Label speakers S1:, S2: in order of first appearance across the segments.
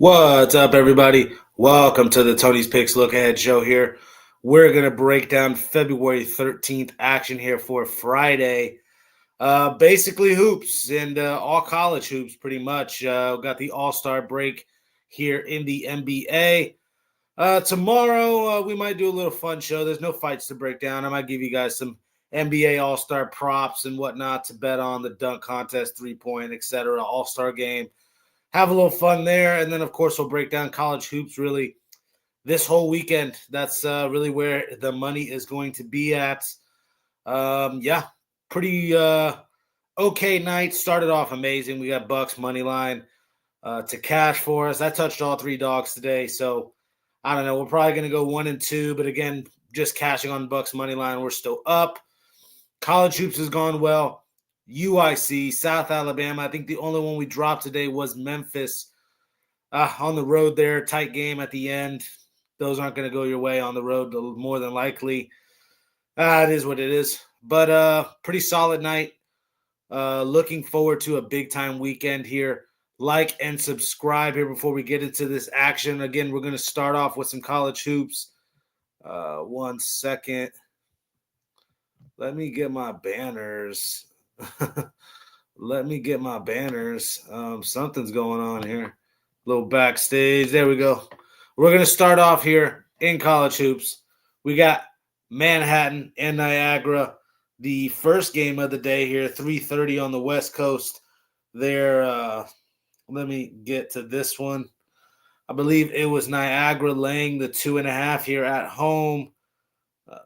S1: What's up, everybody? Welcome to the Tony's Picks Look Ahead show here. We're going to break down February 13th action here for Friday. Basically hoops and all college hoops pretty much. Got the All-Star break here in the NBA. Tomorrow, we might do a little fun show. There's no fights to break down. I might give you guys some NBA All-Star props and whatnot to bet on the dunk contest, three-point, etc., All-Star game. Have a little fun there. And then, of course, we'll break down college hoops really this whole weekend. That's really where the money is going to be at. Pretty okay night. Started off amazing. We got Bucks money line to cash for us. I touched all three dogs today. So, I don't know. We're probably going to go 1-2. But, again, just cashing on Bucks money line. We're still up. College hoops has gone well. UIC, South Alabama. I think the only one we dropped today was Memphis on the road there. Tight game at the end. Those aren't going to go your way on the road more than likely. It is what it is. But pretty solid night. Looking forward to a big-time weekend here. Like and subscribe here before we get into this action. Again, we're going to start off with some college hoops. 1 second. Let me get my banners. Let me get my banners. Something's going on here. A little backstage. There we go. We're going to start off here in college hoops. We got Manhattan and Niagara. The first game of the day here, 3:30 on the West Coast. There, let me get to this one. I believe it was Niagara laying the 2.5 here at home.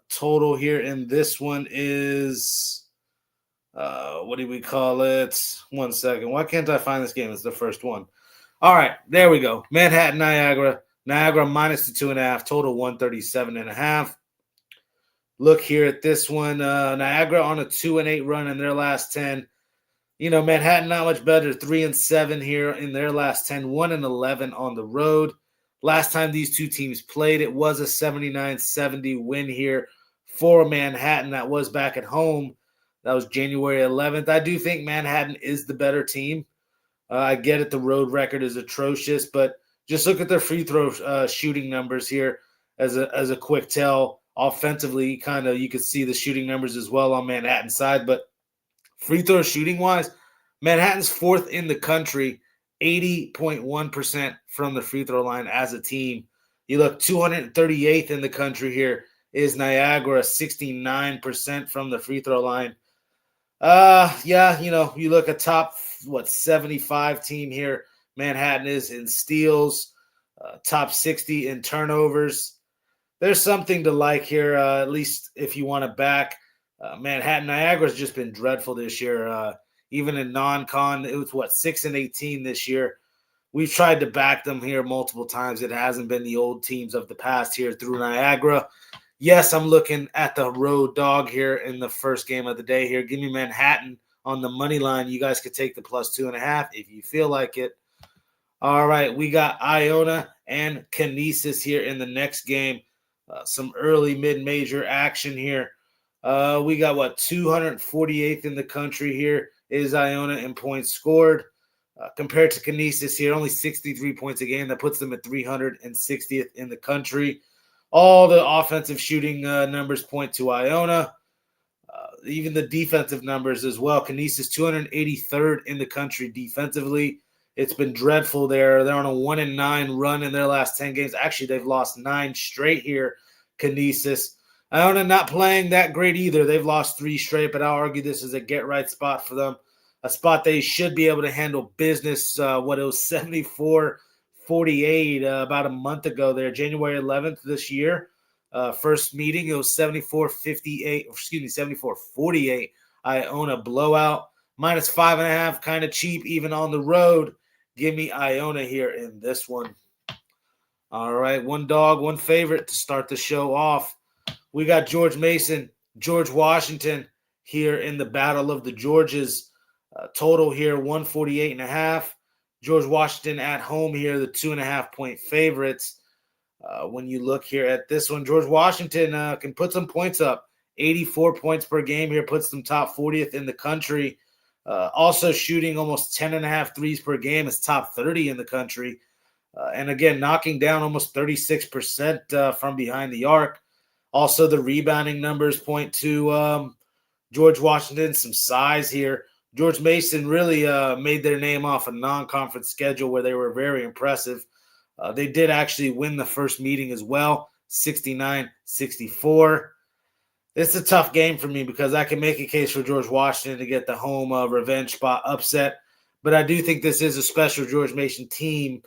S1: Total here in this one is... what do we call it? 1 second. Why can't I find this game? It's the first one. All right, there we go. Manhattan, Niagara. Niagara minus the 2.5. Total 137.5. Look here at this one. Niagara on a 2-8 run in their last 10. You know, Manhattan not much better. 3-7 here in their last 10. 1-11 on the road. Last time these two teams played, it was a 79-70 win here for Manhattan. That was back at home. That was January 11th. I do think Manhattan is the better team. I get it. The road record is atrocious, but just look at their free throw shooting numbers here as a quick tell. Offensively, kind of you could see the shooting numbers as well on Manhattan's side, but free throw shooting wise, Manhattan's fourth in the country, 80.1% from the free throw line as a team. You look 238th in the country here is Niagara, 69% from the free throw line. You look at top 75 team here. Manhattan is in steals, top 60 in turnovers. There's something to like here, at least if you want to back. Manhattan. Niagara's just been dreadful this year. Even in non-con, it was 6-18 this year. We've tried to back them here multiple times. It hasn't been the old teams of the past here through Niagara. Yes, I'm looking at the road dog here in the first game of the day here. Give me Manhattan on the money line. You guys could take the plus 2.5 if you feel like it. All right, we got Iona and Canisius here in the next game. Some early mid-major action here. We got 248th in the country here is Iona in points scored. Compared to Canisius here, only 63 points a game. That puts them at 360th in the country. All the offensive shooting numbers point to Iona. Even the defensive numbers as well. Canisius 283rd in the country defensively. It's been dreadful there. They're on a 1-9 run in their last 10 games. Actually, they've lost 9 straight here, Canisius. Iona not playing that great either. They've lost 3 straight, but I'll argue this is a get-right spot for them. A spot they should be able to handle business. It was 74-48 about a month ago there, January 11th this year. First meeting, it was 74-48 Iona blowout. Minus 5.5, kind of cheap even on the road. Give me Iona here in this one. All right, one dog, one favorite to start the show off. We got George Mason, George Washington here in the Battle of the Georges. Total here, 148.5. George Washington at home here, the 2.5-point favorites. When you look here at this one, George Washington can put some points up. 84 points per game here, puts them top 40th in the country. Also shooting almost 10.5 threes per game is top 30 in the country. And again, knocking down almost 36% from behind the arc. Also, the rebounding numbers point to George Washington, some size here. George Mason really made their name off a non-conference schedule where they were very impressive. They did actually win the first meeting as well, 69-64. It's a tough game for me because I can make a case for George Washington to get the home revenge spot upset. But I do think this is a special George Mason team.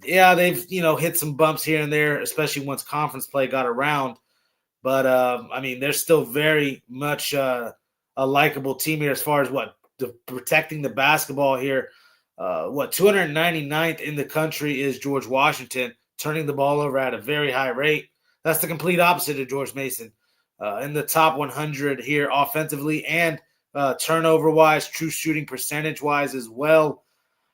S1: Yeah, they've hit some bumps here and there, especially once conference play got around. But I mean, they're still very much a likable team here as far as protecting the basketball here. 299th in the country is George Washington, turning the ball over at a very high rate. That's the complete opposite of George Mason. In the top 100 here offensively and turnover-wise, true shooting percentage-wise as well.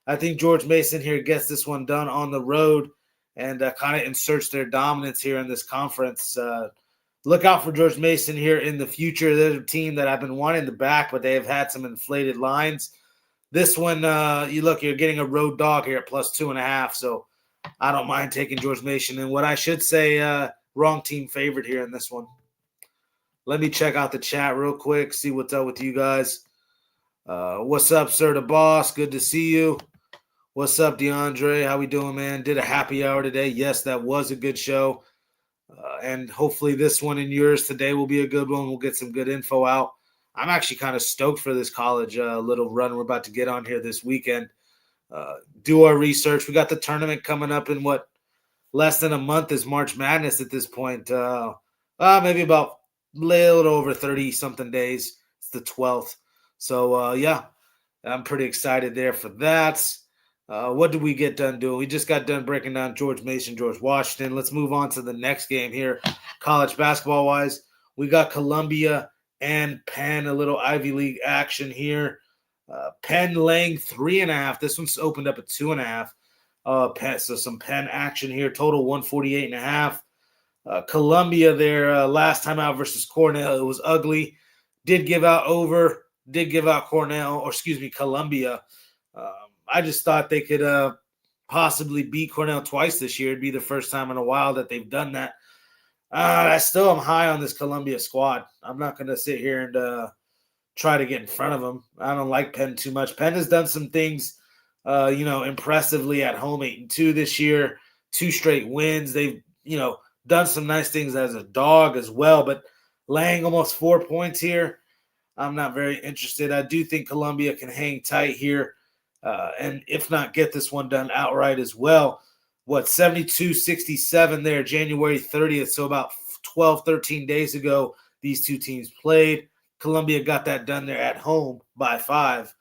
S1: I think George Mason here gets this one done on the road and kind of inserts their dominance here in this conference. Look out for George Mason here in the future. They're a team that I've been wanting to back, but they have had some inflated lines. This one, you're getting a road dog here at +2.5, so I don't mind taking George Mason. And what I should say, wrong team favorite here in this one. Let me check out the chat real quick, see what's up with you guys. What's up, Sir the Boss? Good to see you. What's up, DeAndre? How we doing, man? Did a happy hour today. Yes, that was a good show. And hopefully this one and yours today will be a good one. We'll get some good info out. I'm actually kind of stoked for this college little run we're about to get on here this weekend. Do our research. We got the tournament coming up in less than a month is March Madness at this point. Maybe about a little over 30-something days. It's the 12th. So, yeah, I'm pretty excited there for that. What did we get done doing? We just got done breaking down George Mason, George Washington. Let's move on to the next game here, college basketball-wise. We got Columbia and Penn, a little Ivy League action here. Penn laying 3.5. This one's opened up at 2.5. So some Penn action here. Total 148.5. Columbia there last time out versus Cornell. It was ugly. Did give out Columbia. I just thought they could possibly beat Cornell twice this year. It'd be the first time in a while that they've done that. I still am high on this Columbia squad. I'm not going to sit here and try to get in front of them. I don't like Penn too much. Penn has done some things, impressively at home, 8-2 this year, 2 straight wins. They've, done some nice things as a dog as well, but laying almost 4 points here, I'm not very interested. I do think Columbia can hang tight here, and if not, get this one done outright as well. 72-67 there, January 30th, so about 12, 13 days ago, these two teams played. Columbia got that done there at home by 5.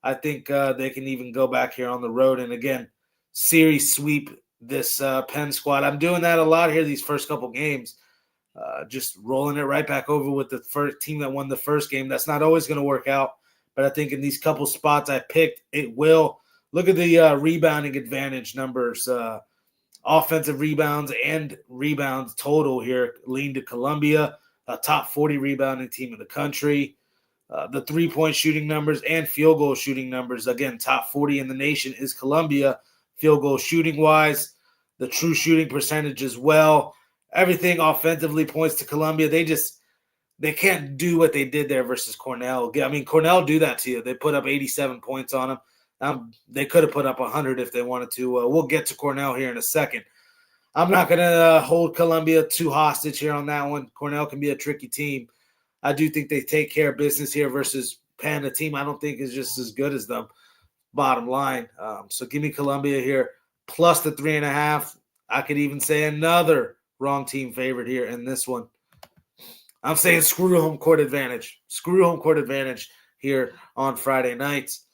S1: I think they can even go back here on the road and, again, series sweep this Penn squad. I'm doing that a lot here these first couple games, just rolling it right back over with the first team that won the first game. That's not always going to work out, but I think in these couple spots I picked, it will. Look at the rebounding advantage numbers. Offensive rebounds and rebounds total here lean to Columbia, a top 40 rebounding team in the country. The three-point shooting numbers and field goal shooting numbers, again, top 40 in the nation is Columbia, field goal shooting-wise. The true shooting percentage as well. Everything offensively points to Columbia. They can't do what they did there versus Cornell. I mean, Cornell do that to you. They put up 87 points on them. They could have put up 100 if they wanted to. We'll get to Cornell here in a second. I'm not going to hold Columbia too hostage here on that one. Cornell can be a tricky team. I do think they take care of business here versus Penn, a team I don't think is just as good as them, bottom line. So give me Columbia here, plus the 3.5. I could even say another wrong team favorite here in this one. I'm saying screw home court advantage. Screw home court advantage here on Friday nights.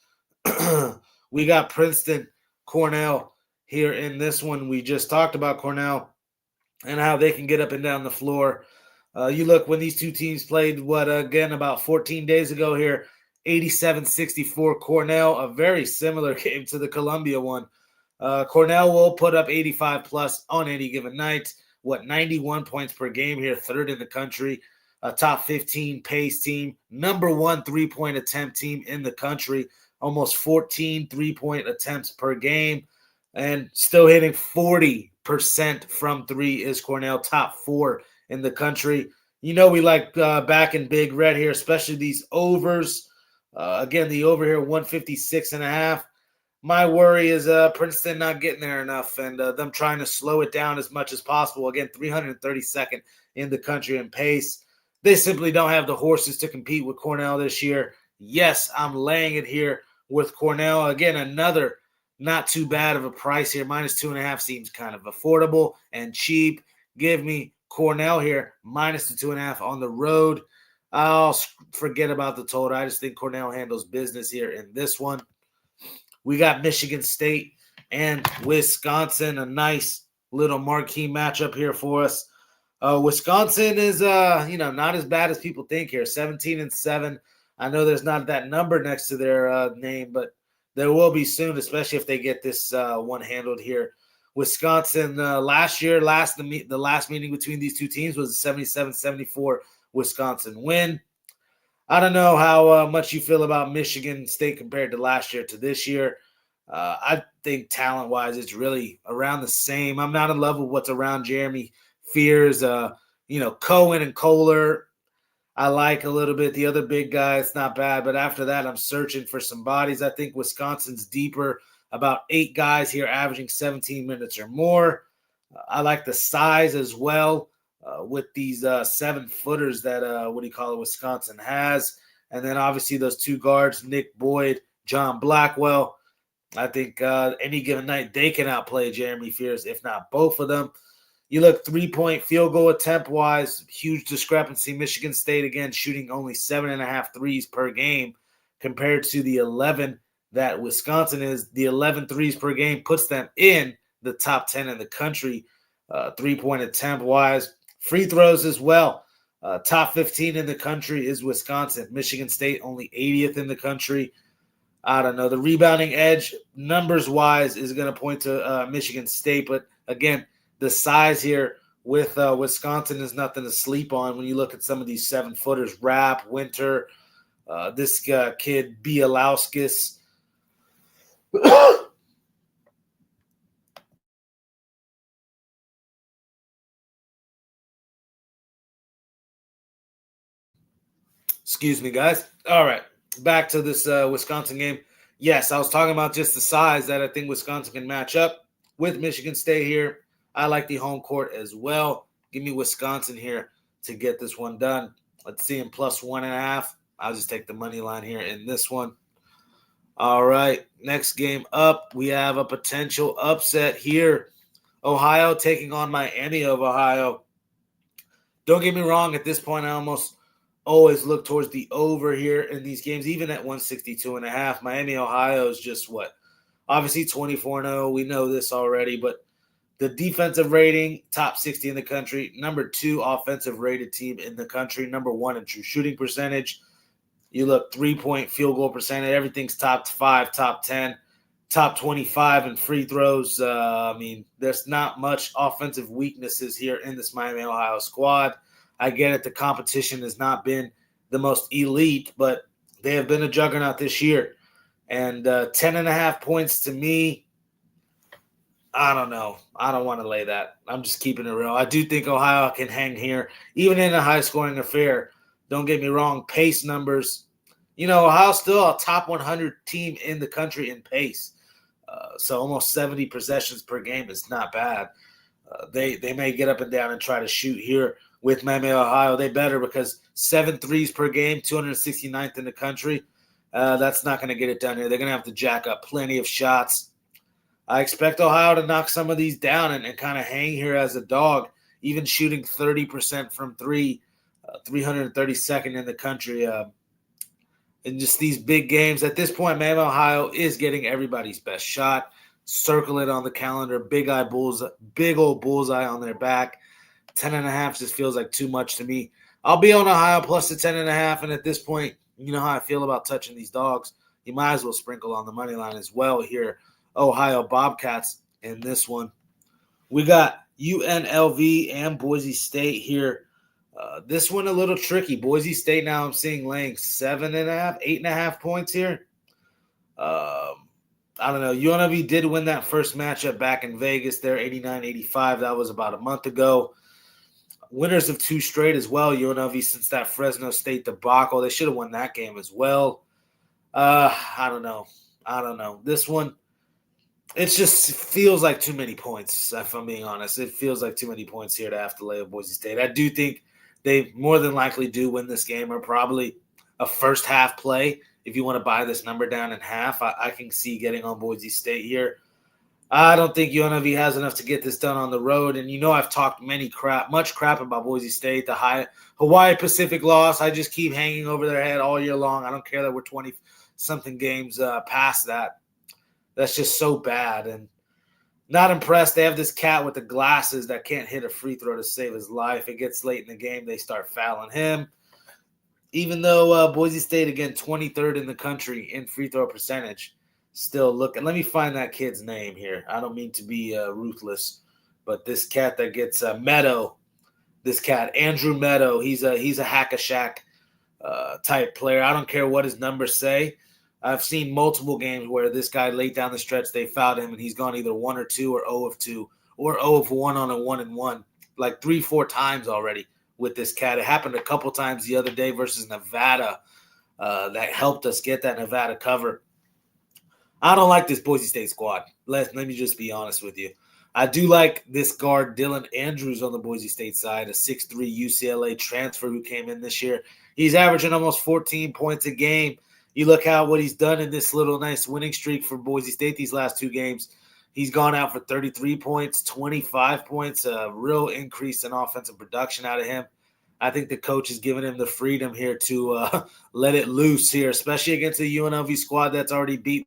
S1: We got Princeton, Cornell here in this one. We just talked about Cornell and how they can get up and down the floor. You look when these two teams played, about 14 days ago here, 87-64 Cornell, a very similar game to the Columbia one. Cornell will put up 85 plus on any given night. 91 points per game here, third in the country, a top 15 pace team, number 1 3-point attempt team in the country, almost 14 3-point attempts per game. And still hitting 40% from three is Cornell, top 4 in the country. You know we like back in Big Red here, especially these overs. Again, the over here, 156.5. My worry is Princeton not getting there enough and them trying to slow it down as much as possible. Again, 332nd in the country in pace. They simply don't have the horses to compete with Cornell this year. Yes, I'm laying it here with Cornell. Again, another not too bad of a price here. -2.5 seems kind of affordable and cheap. Give me Cornell here, minus the 2.5 on the road. I'll forget about the total. I just think Cornell handles business here in this one. We got Michigan State and Wisconsin, a nice little marquee matchup here for us. Wisconsin is, not as bad as people think here. 17-7. I know there's not that number next to their name, but there will be soon, especially if they get this one handled here. Wisconsin last year, the last meeting between these two teams was a 77-74 Wisconsin win. I don't know how much you feel about Michigan State compared to last year to this year. I think talent-wise, it's really around the same. I'm not in love with what's around Jeremy Fears. Cohen and Kohler, I like a little bit. The other big guy, it's not bad. But after that, I'm searching for some bodies. I think Wisconsin's deeper, about 8 guys here averaging 17 minutes or more. I like the size as well. With these 7-footers that Wisconsin has. And then obviously those 2 guards, Nick Boyd, John Blackwell. I think any given night they can outplay Jeremy Fears, if not both of them. You look 3-point field goal attempt-wise, huge discrepancy. Michigan State, again, shooting only 7.5 threes per game compared to the 11 that Wisconsin is. The 11 threes per game puts them in the top 10 in the country, 3-point attempt-wise. Free throws as well. Top 15 in the country is Wisconsin. Michigan State only 80th in the country. I don't know. The rebounding edge, numbers-wise, is going to point to Michigan State. But, again, the size here with Wisconsin is nothing to sleep on when you look at some of these 7-footers. Rapp, Winter, this kid, Bielauskis. Excuse me, guys. All right, back to this Wisconsin game. Yes, I was talking about just the size that I think Wisconsin can match up with Michigan State here. I like the home court as well. Give me Wisconsin here to get this one done. Let's see him plus 1.5. I'll just take the money line here in this one. All right, next game up, we have a potential upset here. Ohio taking on Miami of Ohio. Don't get me wrong, at this point, I almost always look towards the over here in these games, even at 162.5. Miami, Ohio is just what? Obviously 24-0. We know this already, but the defensive rating, top 60 in the country, number 2 offensive rated team in the country, number 1 in true shooting percentage. You look 3-point field goal percentage, everything's top 5, top 10, top 25 in free throws. There's not much offensive weaknesses here in this Miami, Ohio squad. I get it. The competition has not been the most elite, but they have been a juggernaut this year. And 10.5 points to me, I don't know. I don't want to lay that. I'm just keeping it real. I do think Ohio can hang here, even in a high-scoring affair. Don't get me wrong. Pace numbers, Ohio's still a top 100 team in the country in pace. So almost 70 possessions per game is not bad. They may get up and down and try to shoot here with Miami, Ohio. They better, because 7 threes per game, 269th in the country. That's not going to get it done here. They're going to have to jack up plenty of shots. I expect Ohio to knock some of these down and kind of hang here as a dog, even shooting 30% from 3, 332nd in the country. In just these big games, at this point, Miami, Ohio is getting everybody's best shot. Circle it on the calendar. Big old bullseye on their back. 10.5 just feels like too much to me. I'll be on Ohio plus the 10.5, and at this point, you know how I feel about touching these dogs. You might as well sprinkle on the money line as well here. Ohio Bobcats in this one. We got UNLV and Boise State here. This one a little tricky. Boise State now I'm seeing laying 7.5, 8.5 points here. I don't know. UNLV did win that first matchup back in Vegas there, 89-85. That was about a month ago. Winners of 2 straight as well, UNLV, since that Fresno State debacle. They should have won that game as well. I don't know. This one, it just feels like too many points, if I'm being honest. It feels like too many points here to have to lay with Boise State. I do think they more than likely do win this game, or probably a first half play. If you want to buy this number down in half, I can see getting on Boise State here. I don't think UNLV has enough to get this done on the road. And I've talked much crap about Boise State, the Hawaii Pacific loss. I just keep hanging over their head all year long. I don't care that we're 20-something games past that. That's just so bad. And not impressed. They have this cat with the glasses that can't hit a free throw to save his life. It gets late in the game. They start fouling him. Even though Boise State, again, 23rd in the country in free throw percentage, still looking. Let me find that kid's name here. I don't mean to be ruthless, but this cat that gets Meadow, this cat, Andrew Meadow, he's a hack-a-shack type player. I don't care what his numbers say. I've seen multiple games where this guy late down the stretch, they fouled him, and he's gone either 1 or 2 or 0 of 2 or 0 of 1 on a 1-and-1, like 3-4 times already with this cat. It happened a couple times the other day versus Nevada. That helped us get that Nevada cover. I don't like this Boise State squad. Let me just be honest with you. I do like this guard, Dylan Andrews, on the Boise State side, a 6'3 UCLA transfer who came in this year. He's averaging almost 14 points a game. You look at what he's done in this little nice winning streak for Boise State these last 2 games. He's gone out for 33 points, 25 points, a real increase in offensive production out of him. I think the coach is giving him the freedom here to let it loose here, especially against the UNLV squad that's already beat.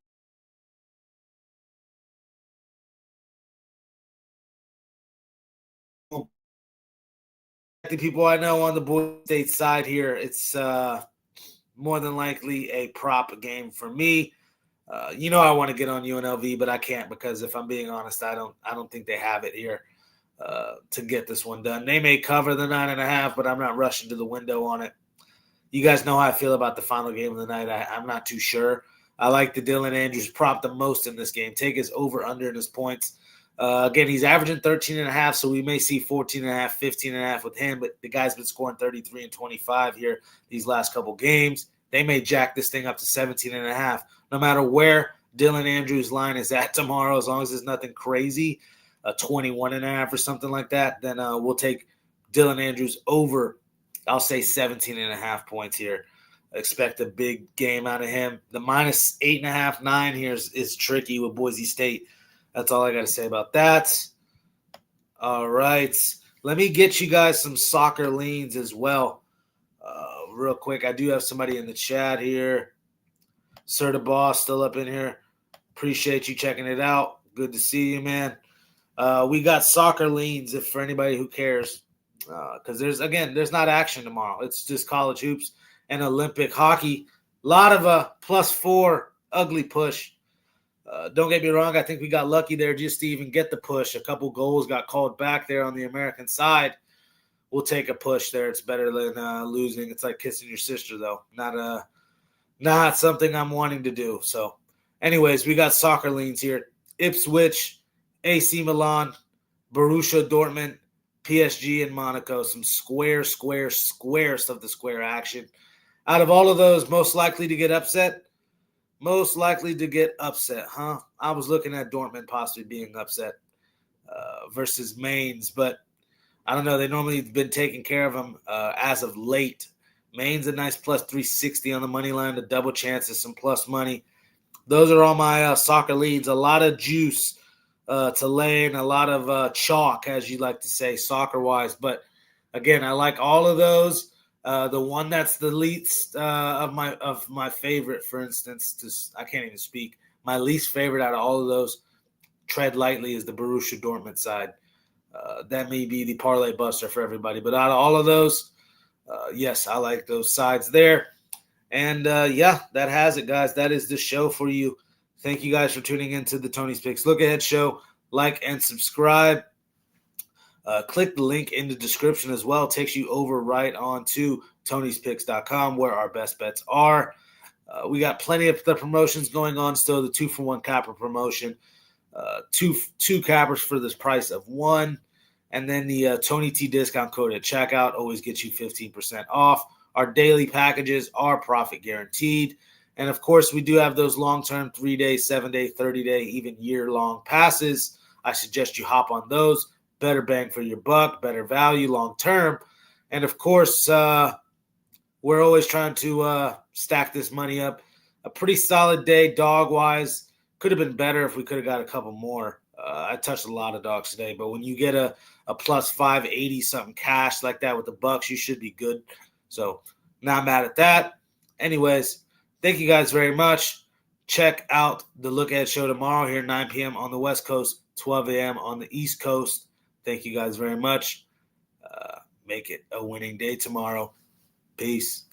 S1: The people I know on the Boise State side here, it's more than likely a prop game for me. I want to get on UNLV, but I can't because if I'm being honest, I don't think they have it here to get this one done. They may cover the 9.5, but I'm not rushing to the window on it. You guys know how I feel about the final game of the night. I'm not too sure. I like the Dylan Andrews prop the most in this game. Take his over-under in his points. Again, he's averaging 13.5, so we may see 14.5, 15.5 with him, but the guy's been scoring 33 and 25 here these last couple games. They may jack this thing up to 17.5. No matter where Dylan Andrews' line is at tomorrow, as long as there's nothing crazy, 21.5 or something like that, then we'll take Dylan Andrews over, I'll say 17.5 points here. Expect a big game out of him. The minus 8.5, 9 here is tricky with Boise State. That's all I got to say about that. All right. Let me get you guys some soccer leans as well. Real quick, I do have somebody in the chat here. Sir the Boss still up in here. Appreciate you checking it out. Good to see you, man. We got soccer leans if for anybody who cares. Because there's not action tomorrow. It's just college hoops and Olympic hockey. A lot of a +4 ugly push. Don't get me wrong. I think we got lucky there just to even get the push. A couple goals got called back there on the American side. We'll take a push there. It's better than losing. It's like kissing your sister, though. Not something I'm wanting to do. So, anyways, we got soccer leans here. Ipswich, AC Milan, Borussia Dortmund, PSG, and Monaco. Some square stuff the square action. Out of all of those, most likely to get upset? Most likely to get upset, huh? I was looking at Dortmund possibly being upset versus Mainz, but I don't know. They normally have been taking care of them as of late. Mainz a nice +360 on the money line, the double chances, some plus money. Those are all my soccer leads. A lot of juice to lay and a lot of chalk, as you like to say, soccer-wise. But, again, I like all of those. The one that's the least of my favorite, for instance, I can't even speak. My least favorite out of all of those, tread lightly, is the Borussia Dortmund side. That may be the parlay buster for everybody. But out of all of those, yes, I like those sides there. And, that has it, guys. That is the show for you. Thank you guys for tuning into the Tony's Picks Look Ahead show. Like and subscribe. Click the link in the description as well. It takes you over right on to Tony'sPicks.com where our best bets are. We got plenty of the promotions going on still. The 2-for-1 capper promotion, two cappers for this price of one. And then the Tony T discount code at checkout always gets you 15% off. Our daily packages are profit guaranteed. And of course, we do have those long-term 3-day, 7-day, 30-day, even year-long passes. I suggest you hop on those. Better bang for your buck, better value long-term. And of course, we're always trying to stack this money up. A pretty solid day dog-wise. Could have been better if we could have got a couple more. I touched a lot of dogs today, but when you get a plus 580 something cash like that with the Bucks, you should be good. So not mad at that. Anyways, thank you guys very much. Check out the Look Ahead Show tomorrow here, 9 p.m. on the West Coast, 12 a.m. on the East Coast. Thank you guys very much. Make it a winning day tomorrow. Peace.